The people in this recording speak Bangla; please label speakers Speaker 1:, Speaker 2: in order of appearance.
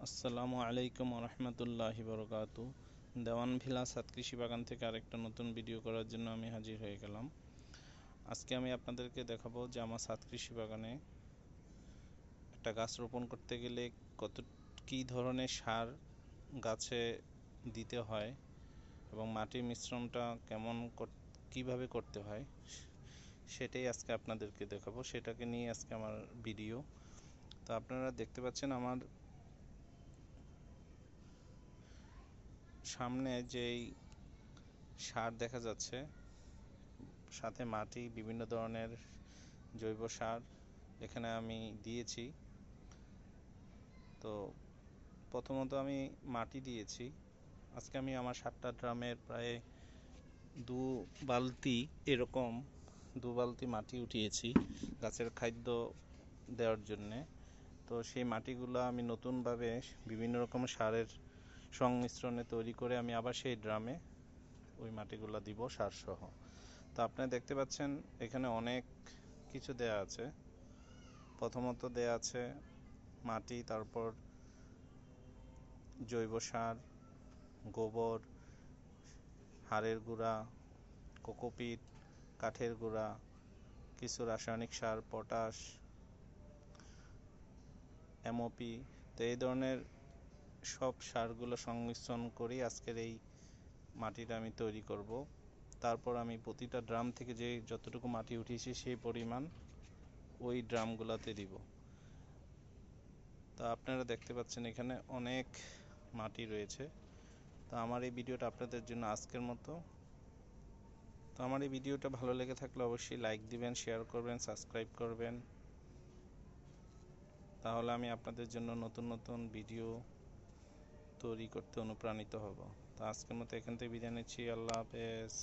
Speaker 1: আসসালামু আলাইকুম রহমতুল্লাহি বরকাতু। দেওয়ান ভিলা ছাদ কৃষি বাগান থেকে আরেকটা নতুন ভিডিও করার জন্য আমি হাজির হয়ে গেলাম। আজকে আমি আপনাদেরকে দেখাবো যে আমার ছাদ কৃষি বাগানে একটা গাছ রোপণ করতে গেলে কী ধরনের সার গাছে দিতে হয় এবং মাটির মিশ্রণটা কিভাবে করতে হয় সেটাই আজকে আপনাদেরকে দেখাবো। সেটাকে নিয়ে আজকে আমার ভিডিও। তো আপনারা দেখতে পাচ্ছেন আমার সামনে যেই সার দেখা যাচ্ছে, সাথে মাটি, বিভিন্ন ধরনের জৈব সার এখানে আমি দিয়েছি। তো প্রথমত আমি মাটি দিয়েছি। আজকে আমি আমার 7টা ড্রামের প্রায় দু বালতি এরকম 2 বালতি মাটি উঠিয়েছি গাছের খাদ্য দেওয়ার জন্যে। তো সেই মাটিগুলো আমি নতুনভাবে বিভিন্ন রকম সারের সংমিশ্রণে তৈরি করে আমি আবার সেই ড্রামে ওই মাটিগুলো দিব সারসহ। তো আপনারা দেখতে পাচ্ছেন এখানে অনেক কিছু দেয়া আছে। প্রথমত দেয়া আছে মাটি, তারপর জৈব সার, গোবর, হাড়ের গুঁড়া, কোকোপিট, কাঠের গুঁড়া, কিছু রাসায়নিক সার, পটাশ, এমওপি। তো এই ধরনের সব সারগুলো সংমিশ্রণ করি আজকের এই মাটিটা আমি তৈরি করব। তারপর আমি প্রতিটা ড্রাম থেকে যতটুকু মাটি উঠিয়েছি সেই পরিমাণ ওই ড্রামগুলোতে দিব। তো আপনারা দেখতে পাচ্ছেন এখানে অনেক মাটি রয়েছে। তো আমার এই ভিডিওটা আপনাদের জন্য আজকের মতো। তো আমার এই ভিডিওটা ভালো লেগে থাকলে অবশ্যই লাইক দিবেন, শেয়ার করবেন, সাবস্ক্রাইব করবেন। তাহলে আমি আপনাদের জন্য নতুন নতুন ভিডিও তৈরি করতে অনুপ্রাণিত হব। তো আজকের মতো এখান থেকে বিদায় নিচ্ছি। আল্লাহ হাফেজ।